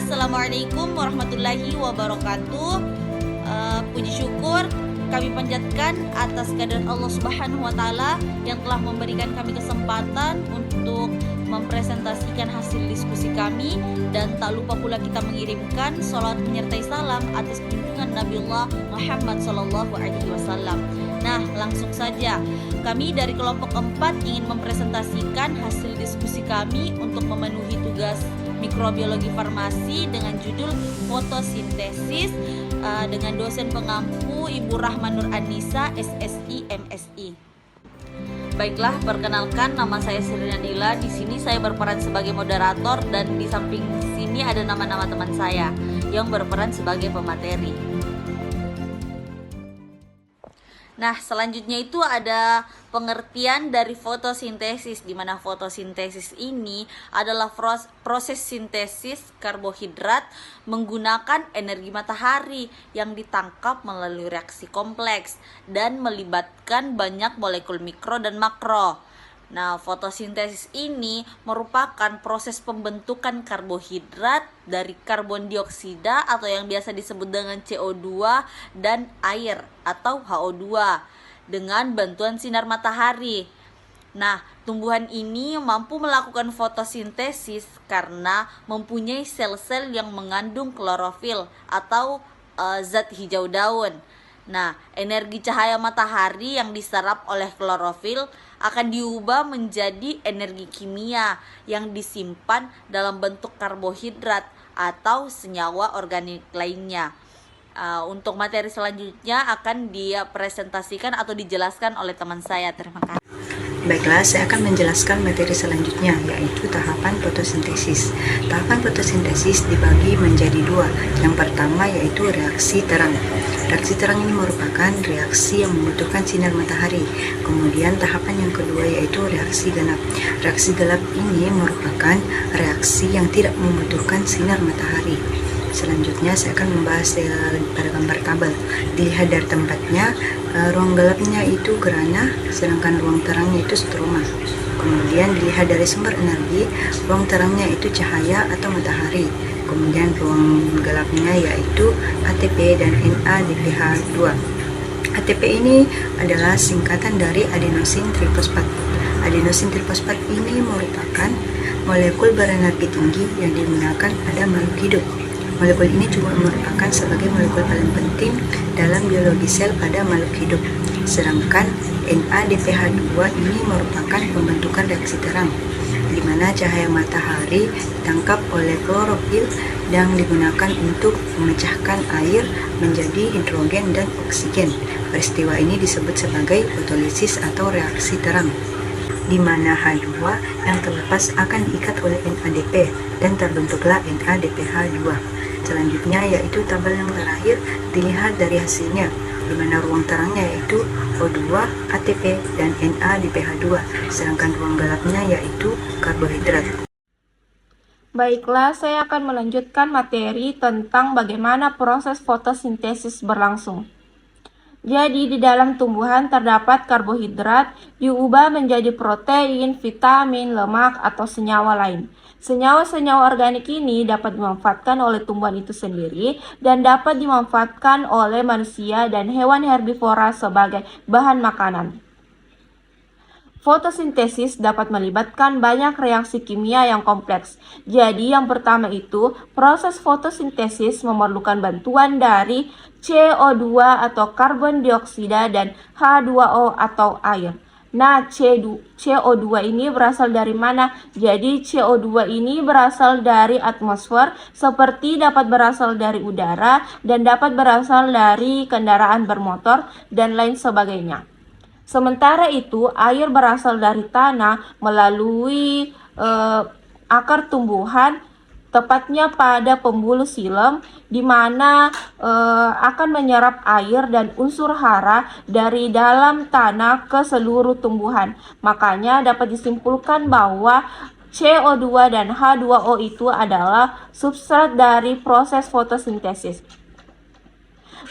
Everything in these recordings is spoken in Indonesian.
Assalamualaikum warahmatullahi wabarakatuh. Puji syukur kami panjatkan atas kehadirat Allah Subhanahu wa Ta'ala yang telah memberikan kami kesempatan untuk mempresentasikan hasil diskusi kami, dan tak lupa pula kita mengirimkan salawat menyertai salam atas junjungan Nabiullah Muhammad Sallallahu Alaihi Wasallam. Nah, langsung saja kami dari kelompok 4 ingin mempresentasikan hasil diskusi kami untuk memenuhi tugas mikrobiologi farmasi dengan judul fotosintesis dengan dosen pengampu Ibu Rahman Nur Anissa, SSI, MSI. Baiklah, perkenalkan, nama saya Sirina Dila. Di sini saya berperan sebagai moderator dan di samping sini ada nama-nama teman saya yang berperan sebagai pemateri. Nah, selanjutnya itu ada pengertian dari fotosintesis, di mana fotosintesis ini adalah proses sintesis karbohidrat menggunakan energi matahari yang ditangkap melalui reaksi kompleks dan melibatkan banyak molekul mikro dan makro. Nah, fotosintesis ini merupakan proses pembentukan karbohidrat dari karbon dioksida atau yang biasa disebut dengan CO2 dan air atau HO2 dengan bantuan sinar matahari. Nah, tumbuhan ini mampu melakukan fotosintesis karena mempunyai sel-sel yang mengandung klorofil atau zat hijau daun. Nah, energi cahaya matahari yang diserap oleh klorofil akan diubah menjadi energi kimia yang disimpan dalam bentuk karbohidrat atau senyawa organik lainnya. Untuk materi selanjutnya akan dia presentasikan atau dijelaskan oleh teman saya. Terima kasih. Baiklah, saya akan menjelaskan materi selanjutnya, yaitu tahapan fotosintesis. Tahapan fotosintesis dibagi menjadi dua. Yang pertama yaitu reaksi terang. Reaksi terang ini merupakan reaksi yang membutuhkan sinar matahari. Kemudian tahapan yang kedua yaitu reaksi gelap. Reaksi gelap ini merupakan reaksi yang tidak membutuhkan sinar matahari. Selanjutnya saya akan membahas pada gambar tabel. Dilihat dari tempatnya, ruang gelapnya itu gerhana, sedangkan ruang terangnya itu stroma. Kemudian dilihat dari sumber energi, ruang terangnya itu cahaya atau matahari. Kemudian ruang gelapnya yaitu ATP dan NADPH2. ATP ini adalah singkatan dari adenosin trifosfat. Adenosin trifosfat ini merupakan molekul berenergi tinggi yang digunakan pada makhluk hidup. Molekul ini juga merupakan sebagai molekul paling penting dalam biologi sel pada makhluk hidup. Sedangkan NADPH2 ini merupakan pembentukan reaksi terang, di mana cahaya matahari ditangkap oleh klorofil yang digunakan untuk memecahkan air menjadi hidrogen dan oksigen. Peristiwa ini disebut sebagai fotolisis atau reaksi terang, di mana H2 yang terlepas akan diikat oleh NADP dan terbentuklah NADPH2. Selanjutnya yaitu tabel yang terakhir, dilihat dari hasilnya, di mana ruang terangnya yaitu O2, ATP, dan NADPH2, sedangkan ruang gelapnya yaitu karbohidrat. Baiklah, saya akan melanjutkan materi tentang bagaimana proses fotosintesis berlangsung. Jadi, di dalam tumbuhan terdapat karbohidrat diubah menjadi protein, vitamin, lemak, atau senyawa lain. Senyawa-senyawa organik ini dapat dimanfaatkan oleh tumbuhan itu sendiri dan dapat dimanfaatkan oleh manusia dan hewan herbivora sebagai bahan makanan. Fotosintesis dapat melibatkan banyak reaksi kimia yang kompleks. Jadi yang pertama itu, proses fotosintesis memerlukan bantuan dari CO2 atau karbon dioksida dan H2O atau air. Nah, CO2 ini berasal dari mana? Jadi CO2 ini berasal dari atmosfer, seperti dapat berasal dari udara dan dapat berasal dari kendaraan bermotor dan lain sebagainya. Sementara itu, air berasal dari tanah melalui akar tumbuhan, tepatnya pada pembuluh xilem, di mana akan menyerap air dan unsur hara dari dalam tanah ke seluruh tumbuhan. Makanya dapat disimpulkan bahwa CO2 dan H2O itu adalah substrat dari proses fotosintesis.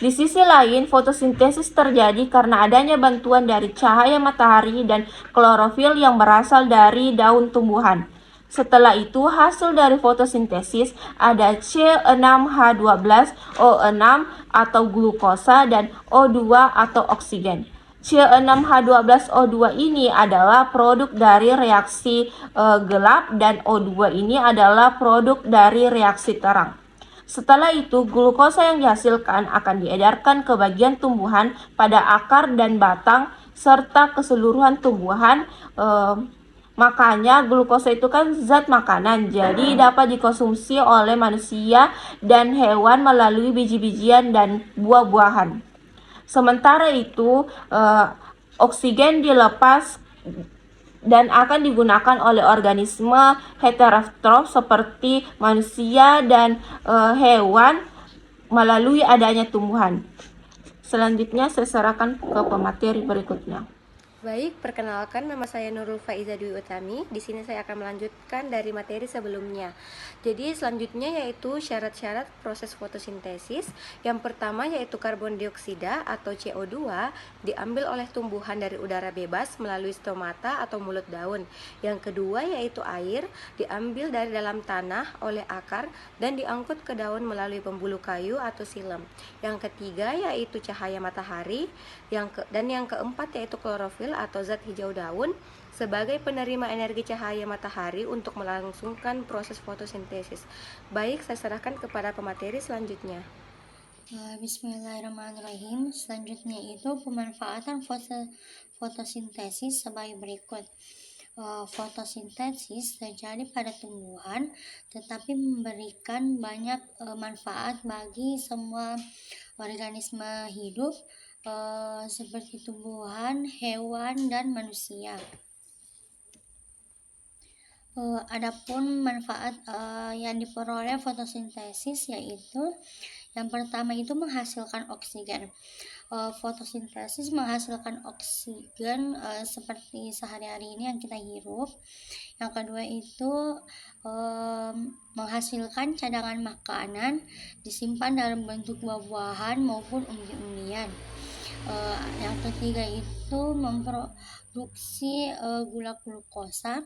Di sisi lain, fotosintesis terjadi karena adanya bantuan dari cahaya matahari dan klorofil yang berasal dari daun tumbuhan. Setelah itu hasil dari fotosintesis ada C6H12O6 atau glukosa dan O2 atau oksigen. C6H12O2 ini adalah produk dari reaksi gelap dan O2 ini adalah produk dari reaksi terang. Setelah itu, glukosa yang dihasilkan akan diedarkan ke bagian tumbuhan pada akar dan batang serta keseluruhan tumbuhan. Makanya glukosa itu kan zat makanan, jadi dapat dikonsumsi oleh manusia dan hewan melalui biji-bijian dan buah-buahan. Sementara itu, oksigen dilepas dan akan digunakan oleh organisme heterotrof seperti manusia dan hewan melalui adanya tumbuhan. Selanjutnya saya serahkan ke pemateri berikutnya. Baik, perkenalkan nama saya Nurul Faiza Dwi Utami. Di sini saya akan melanjutkan dari materi sebelumnya. Jadi selanjutnya yaitu syarat-syarat proses fotosintesis. Yang pertama yaitu karbon dioksida atau CO2 diambil oleh tumbuhan dari udara bebas melalui stomata atau mulut daun. Yang kedua yaitu air diambil dari dalam tanah oleh akar dan diangkut ke daun melalui pembuluh kayu atau silem. Yang ketiga yaitu cahaya matahari. Dan yang keempat yaitu klorofil atau zat hijau daun sebagai penerima energi cahaya matahari untuk melangsungkan proses fotosintesis. Baik, saya serahkan kepada pemateri selanjutnya. Bismillahirrahmanirrahim. Selanjutnya itu pemanfaatan fotosintesis sebagai berikut. Fotosintesis terjadi pada tumbuhan tetapi memberikan banyak manfaat bagi semua organisme hidup seperti tumbuhan, hewan, dan manusia. Adapun manfaat yang diperoleh fotosintesis yaitu yang pertama itu menghasilkan oksigen. Fotosintesis menghasilkan oksigen seperti sehari-hari ini yang kita hirup. Yang kedua itu menghasilkan cadangan makanan disimpan dalam bentuk buah-buahan maupun umbi-umbian. Yang ketiga itu memproduksi gula glukosa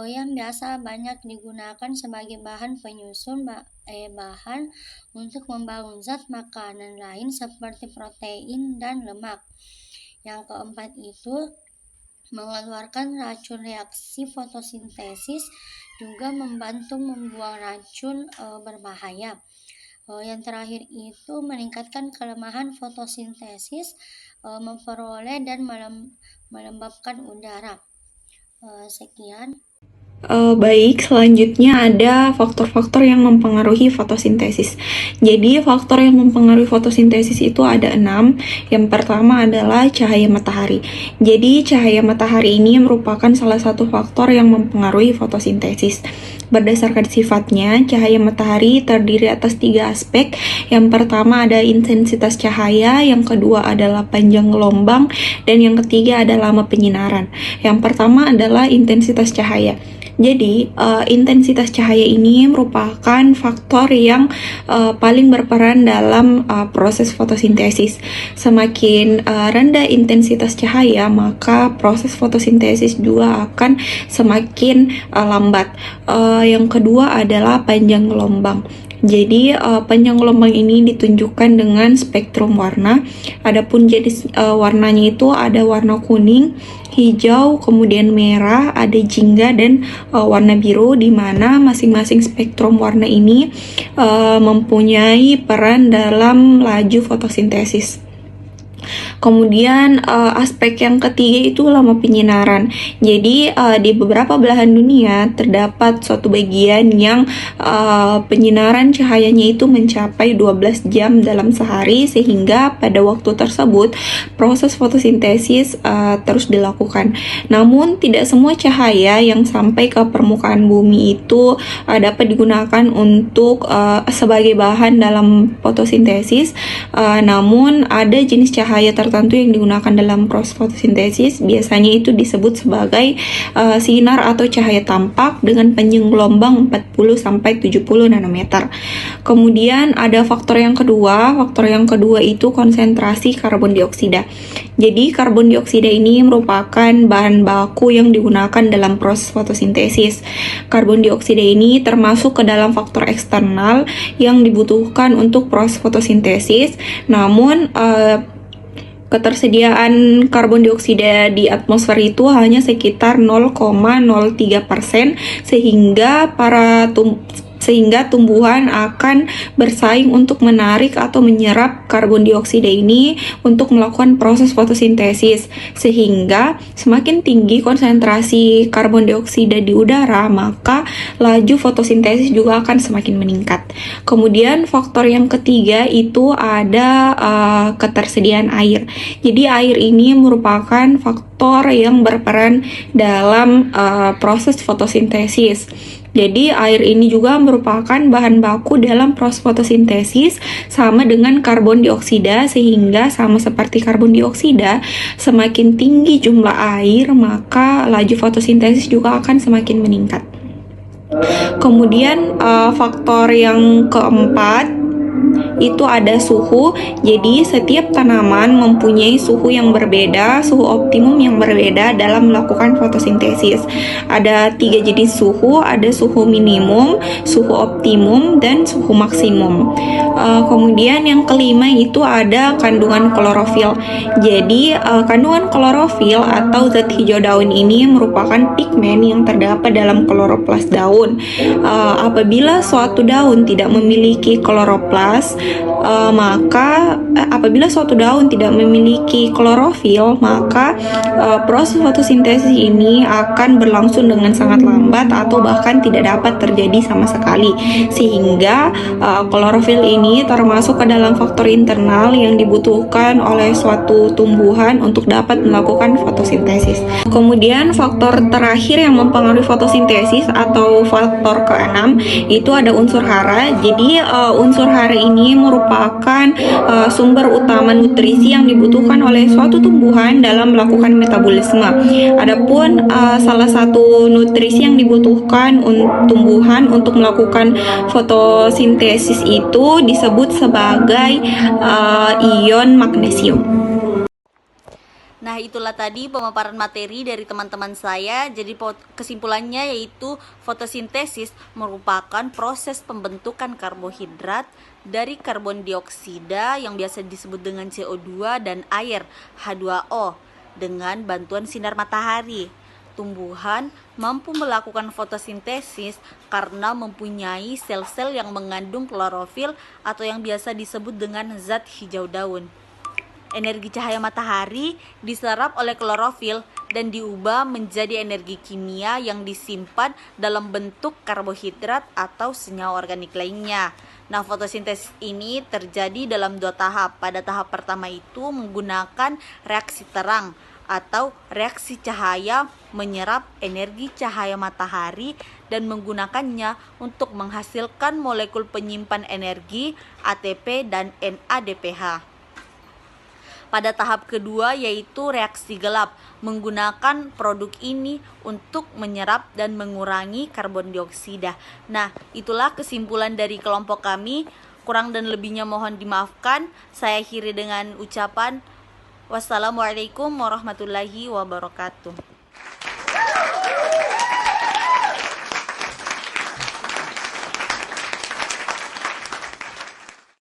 yang biasa banyak digunakan sebagai bahan penyusun bahan untuk membangun zat makanan lain seperti protein dan lemak. Yang keempat itu mengeluarkan racun reaksi fotosintesis, juga membantu membuang racun berbahaya. Yang terakhir itu meningkatkan kelemahan fotosintesis, memperoleh dan melembabkan udara. Sekian. Baik, selanjutnya ada faktor-faktor yang mempengaruhi fotosintesis. Jadi, faktor yang mempengaruhi fotosintesis itu ada 6. Yang pertama adalah cahaya matahari. Jadi, cahaya matahari ini merupakan salah satu faktor yang mempengaruhi fotosintesis. Berdasarkan sifatnya, cahaya matahari terdiri atas 3 aspek. Yang pertama ada intensitas cahaya, yang kedua adalah panjang gelombang, dan yang ketiga adalah lama penyinaran. Yang pertama adalah intensitas cahaya. Jadi, intensitas cahaya ini merupakan faktor yang paling berperan dalam proses fotosintesis. Semakin rendah intensitas cahaya, maka proses fotosintesis juga akan semakin lambat. Yang kedua adalah panjang gelombang. Jadi panjang gelombang ini ditunjukkan dengan spektrum warna. Adapun jenis warnanya itu ada warna kuning, hijau, kemudian merah, ada jingga dan warna biru, di mana masing-masing spektrum warna ini mempunyai peran dalam laju fotosintesis. Kemudian aspek yang ketiga itu lama penyinaran. Jadi di beberapa belahan dunia terdapat suatu bagian yang penyinaran cahayanya itu mencapai 12 jam dalam sehari, sehingga pada waktu tersebut proses fotosintesis terus dilakukan. Namun tidak semua cahaya yang sampai ke permukaan bumi itu dapat digunakan untuk sebagai bahan dalam fotosintesis. Namun ada jenis cahaya tertentu tertentu yang digunakan dalam proses fotosintesis biasanya itu disebut sebagai sinar atau cahaya tampak dengan panjang gelombang 40-70 nanometer. Kemudian ada faktor yang kedua itu konsentrasi karbon dioksida. Jadi karbon dioksida ini merupakan bahan baku yang digunakan dalam proses fotosintesis. Karbon dioksida ini termasuk ke dalam faktor eksternal yang dibutuhkan untuk proses fotosintesis. Namun ketersediaan karbon dioksida di atmosfer itu hanya sekitar 0,03%, sehingga tumbuhan akan bersaing untuk menarik atau menyerap karbon dioksida ini untuk melakukan proses fotosintesis. Sehingga semakin tinggi konsentrasi karbon dioksida di udara, maka laju fotosintesis juga akan semakin meningkat. Kemudian faktor yang ketiga itu ada ketersediaan air. Jadi air ini merupakan faktor yang berperan dalam proses fotosintesis. Jadi air ini juga merupakan bahan baku dalam proses fotosintesis sama dengan karbon dioksida, sehingga sama seperti karbon dioksida, semakin tinggi jumlah air maka laju fotosintesis juga akan semakin meningkat. Kemudian faktor yang keempat itu ada suhu. Jadi setiap tanaman mempunyai suhu yang berbeda, suhu optimum yang berbeda dalam melakukan fotosintesis. Ada 3 jenis suhu, ada suhu minimum, suhu optimum, dan suhu maksimum. Kemudian yang kelima itu ada kandungan klorofil. Jadi kandungan klorofil atau zat hijau daun ini merupakan pigmen yang terdapat dalam kloroplas daun. Apabila suatu daun tidak memiliki kloroplas, apabila suatu daun tidak memiliki klorofil, maka proses fotosintesis ini akan berlangsung dengan sangat lambat atau bahkan tidak dapat terjadi sama sekali. Sehingga klorofil ini termasuk ke dalam faktor internal yang dibutuhkan oleh suatu tumbuhan untuk dapat melakukan fotosintesis. Kemudian faktor terakhir yang mempengaruhi fotosintesis atau faktor keenam itu ada unsur hara. Jadi unsur hara ini merupakan sumber utama nutrisi yang dibutuhkan oleh suatu tumbuhan dalam melakukan metabolisme. Adapun salah satu nutrisi yang dibutuhkan tumbuhan untuk melakukan fotosintesis itu disebut sebagai ion magnesium. Nah, itulah tadi pemaparan materi dari teman-teman saya. Jadi kesimpulannya yaitu fotosintesis merupakan proses pembentukan karbohidrat dari karbon dioksida yang biasa disebut dengan CO2 dan air H2O dengan bantuan sinar matahari. Tumbuhan mampu melakukan fotosintesis karena mempunyai sel-sel yang mengandung klorofil atau yang biasa disebut dengan zat hijau daun. Energi cahaya matahari diserap oleh klorofil dan diubah menjadi energi kimia yang disimpan dalam bentuk karbohidrat atau senyawa organik lainnya. Nah, fotosintesis ini terjadi dalam 2 tahap. Pada tahap pertama itu menggunakan reaksi terang atau reaksi cahaya menyerap energi cahaya matahari dan menggunakannya untuk menghasilkan molekul penyimpan energi ATP dan NADPH. Pada tahap kedua yaitu reaksi gelap, menggunakan produk ini untuk menyerap dan mengurangi karbon dioksida. Nah, itulah kesimpulan dari kelompok kami. Kurang dan lebihnya mohon dimaafkan. Saya akhiri dengan ucapan wassalamualaikum warahmatullahi wabarakatuh.